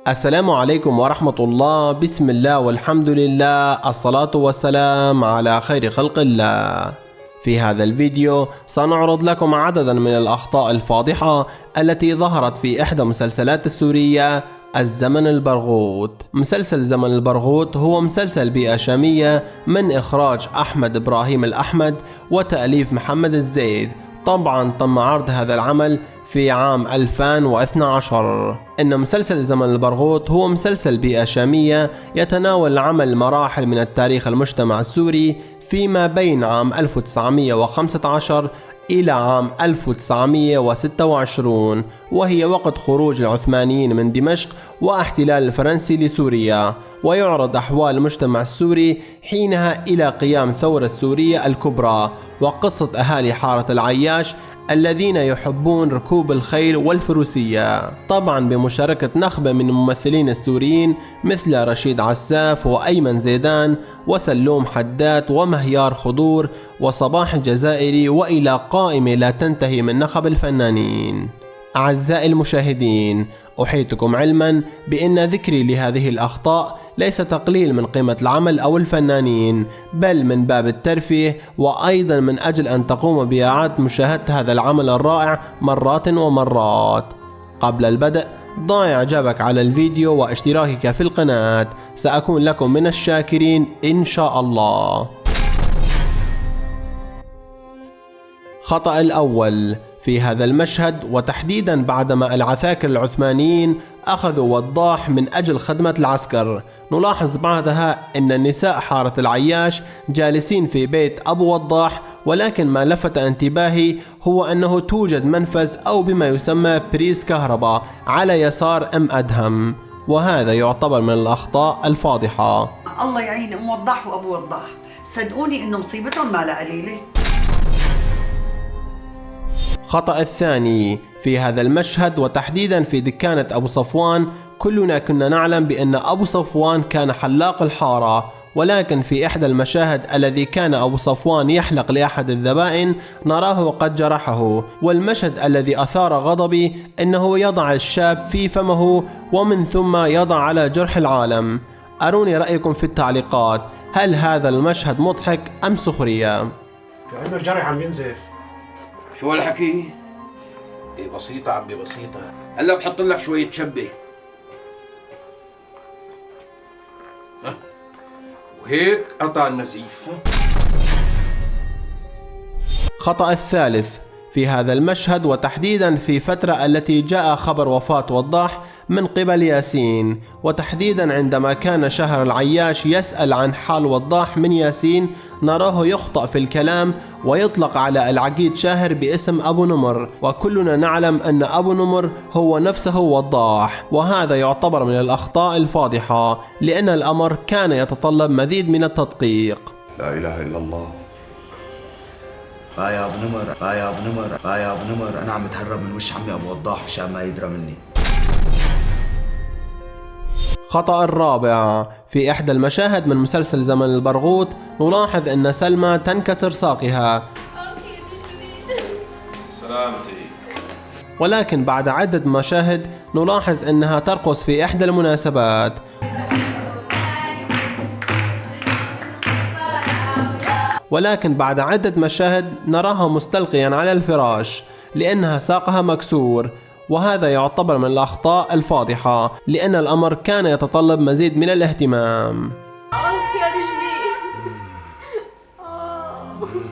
السلام عليكم ورحمة الله. بسم الله والحمد لله، الصلاة والسلام على خير خلق الله. في هذا الفيديو سنعرض لكم عددا من الأخطاء الفاضحة التي ظهرت في إحدى مسلسلات السورية الزمن البرغوث. مسلسل زمن البرغوث هو مسلسل بيئة شامية من إخراج أحمد إبراهيم الأحمد وتأليف محمد الزيد. طبعا تم عرض هذا العمل في عام 2012. إن مسلسل زمن البرغوث هو مسلسل بيئة شامية يتناول عمل مراحل من التاريخ المجتمع السوري فيما بين عام 1915 إلى عام 1926، وهي وقت خروج العثمانيين من دمشق واحتلال الفرنسي لسوريا، ويعرض أحوال المجتمع السوري حينها إلى قيام الثورة السورية الكبرى، وقصة أهالي حارة العياش الذين يحبون ركوب الخيل والفروسية، طبعا بمشاركة نخبة من الممثلين السوريين مثل رشيد عساف وأيمن زيدان وسلوم حداد ومهيار خضور وصباح الجزائري، وإلى قائمة لا تنتهي من نخب الفنانين. أعزائي المشاهدين، أحيطكم علما بأن ذكري لهذه الأخطاء ليس تقليل من قيمة العمل أو الفنانين، بل من باب الترفيه، وأيضا من أجل أن تقوم بإعادة مشاهدة هذا العمل الرائع مرات ومرات. قبل البدء ضع إعجابك على الفيديو واشتراكك في القناة، سأكون لكم من الشاكرين إن شاء الله. خطأ الأول في هذا المشهد، وتحديدا بعدما العساكر العثمانيين أخذوا وضاح من أجل خدمة العسكر، نلاحظ بعدها أن نساء حارة العياش جالسين في بيت أبو وضاح، ولكن ما لفت انتباهي هو أنه توجد منفذ أو بما يسمى بريز كهرباء على يسار أم أدهم، وهذا يعتبر من الأخطاء الفاضحة. الله يعين أم وضاح وأبو وضاح، صدقوني إنه مصيبتهم ما لها قليلة. خطأ الثاني في هذا المشهد، وتحديدا في دكانة أبو صفوان، كلنا كنا نعلم بأن أبو صفوان كان حلاق الحارة، ولكن في إحدى المشاهد الذي كان أبو صفوان يحلق لأحد الذبائن نراه قد جرحه، والمشهد الذي أثار غضبي أنه يضع الشاب في فمه ومن ثم يضع على جرح العالم. أروني رأيكم في التعليقات، هل هذا المشهد مضحك أم سخرية؟ كأنه الجرح عم ينزف. شو هالحكي؟ ايه بسيطة عمي بسيطة، هلا بحط لك شوية شبة وهيك قطع النزيف. خطأ الثالث في هذا المشهد، وتحديدا في فترة التي جاء خبر وفاة وضاح من قبل ياسين، وتحديدا عندما كان شهر العياش يسأل عن حال وضاح من ياسين، نراه يخطأ في الكلام ويطلق على العقيد شاهر باسم أبو نمر، وكلنا نعلم أن أبو نمر هو نفسه وضاح، وهذا يعتبر من الأخطاء الفاضحة، لأن الأمر كان يتطلب مزيد من التدقيق. لا إله إلا الله. يا ابو نمر، يا ابو نمر، يا ابو نمر، انا عم اتهرب من وش عمي ابو وضاح مشان ما يدرى مني. خطأ الرابع في إحدى المشاهد من مسلسل زمن البرغوث، نلاحظ أن سلمى تنكسر ساقها، سلامتي، ولكن بعد عدة مشاهد نلاحظ أنها ترقص في إحدى المناسبات، ولكن بعد عدة مشاهد نراها مستلقيا على الفراش لأنها ساقها مكسور، وهذا يعتبر من الأخطاء الفاضحة، لأن الأمر كان يتطلب مزيد من الاهتمام. يا رجلي.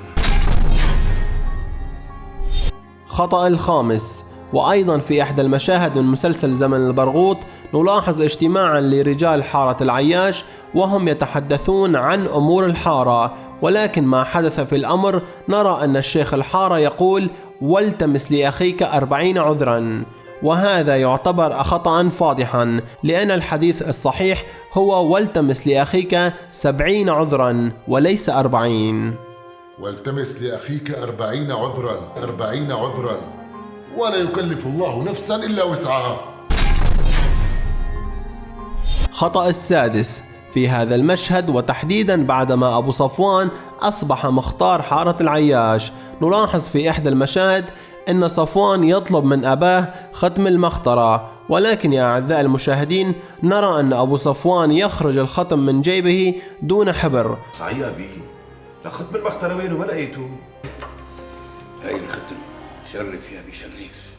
خطأ الخامس، وأيضا في إحدى المشاهد من مسلسل زمن البرغوث، نلاحظ اجتماعا لرجال حارة العياش وهم يتحدثون عن أمور الحارة، ولكن ما حدث في الأمر نرى أن الشيخ الحارة يقول: والتمس لأخيك 40 عذرا، وهذا يعتبر خطأ فاضحا، لأن الحديث الصحيح هو والتمس لأخيك 70 عذرا وليس 40. والتمس لأخيك 40 عذرا، 40 عذرا، ولا يكلف الله نفسا إلا وسعها. خطأ السادس في هذا المشهد، وتحديدا بعدما أبو صفوان أصبح مختار حارة العياش، نلاحظ في إحدى المشاهد أن صفوان يطلب من أباه ختم المخطرة، ولكن يا أعزائي المشاهدين نرى أن أبو صفوان يخرج الختم من جيبه دون حبر. صحيح يا بي، لختم المختار وينه ما لقيته. هاي الختم شرف يا بشرف،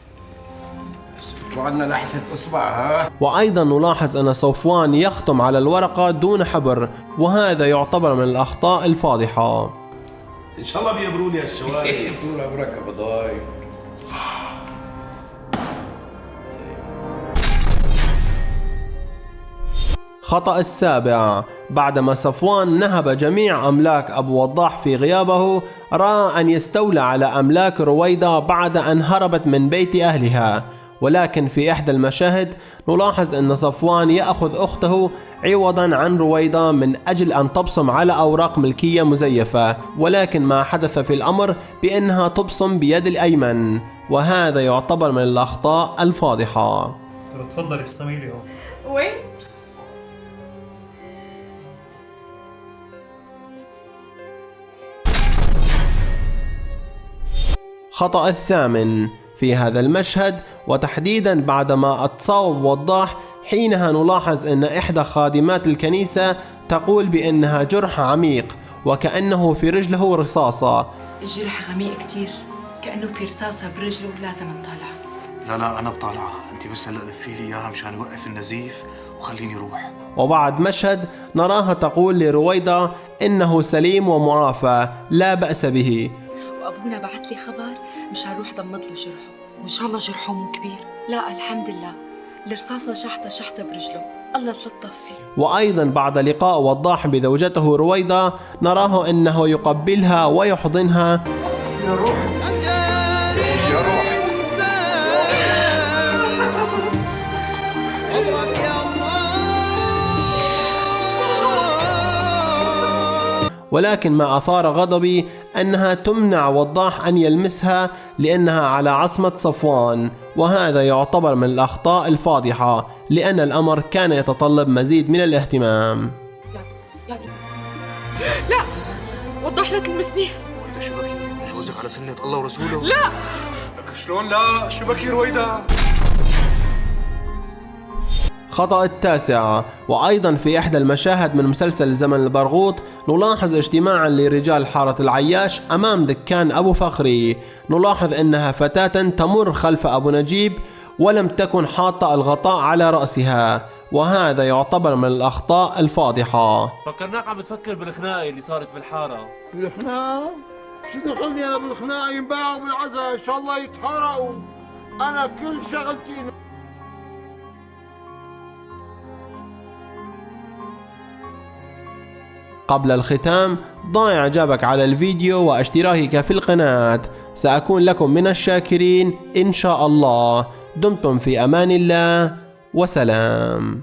بس بيطلع لنا لحسة اصبع. ها وأيضا نلاحظ أن صفوان يختم على الورقة دون حبر، وهذا يعتبر من الأخطاء الفاضحة. ان شاء الله بيبروني هالشوارع. طول عمرك ابو ضايق. خطأ السابع: بعدما صفوان نهب جميع أملاك أبو وضاح في غيابه، رأى أن يستولى على أملاك رويدة بعد أن هربت من بيت أهلها. ولكن في إحدى المشاهد نلاحظ أن صفوان يأخذ أخته عوضا عن رويدة من أجل أن تبصم على أوراق ملكية مزيفة، ولكن ما حدث في الأمر بأنها تبصم بيد الأيمن، وهذا يعتبر من الأخطاء الفاضحة. تفضلي ابصمي لي. وين؟ خطأ الثامن: في هذا المشهد وتحديدا بعدما اتصاب وضاح، حينها نلاحظ أن إحدى خادمات الكنيسة تقول بأنها جرح عميق وكأنه في رجله رصاصة. الجرح غميق كتير، كأنه في رصاصة برجله، لازم نطالعها. لا أنا بطالعها، أنت بس هلأ لفي لي إياها مشان يوقف النزيف وخليني روح. وبعد مشهد نراها تقول لرويدة إنه سليم ومعافى لا بأس به، وأبونا بعت لي خبر مشان روح ضمد له جرحه، وإن شاء الله جرحه مو كبير. لا الحمد لله، الرصاصة شحطة برجله، الله تلطف فيه. وأيضا بعد لقاء وضاح بزوجته رويدة نراه أنه يقبلها ويحضنها. يا روح يا روح. ولكن ما أثار غضبي أنها تمنع وضاح أن يلمسها لأنها على عصمة صفوان، وهذا يعتبر من الأخطاء الفاضحة لأن الأمر كان يتطلب مزيد من الاهتمام. لا وضاح لا تلمسني. رويدة شو بكي؟ جوزك على سنة الله ورسوله؟ لا لك شلون لا؟ شو بكي رويدة؟ خطأ التاسع: وأيضا في إحدى المشاهد من مسلسل زمن البرغوث نلاحظ اجتماعا لرجال حارة العياش أمام دكان أبو فخري. نلاحظ أنها فتاة تمر خلف أبو نجيب ولم تكن حاطة الغطاء على رأسها، وهذا يعتبر من الأخطاء الفاضحة. فكرناك عم تفكر بالخناقة اللي صارت بالحارة. الخناقة؟ شو دخلني أنا بالخناقة؟ ينباعوا بالعزا إن شاء الله يتحرقوا. أنا كل شغلتي قبل الختام ضع إعجابك على الفيديو واشتراكك في القناة، سأكون لكم من الشاكرين إن شاء الله. دمتم في أمان الله وسلام.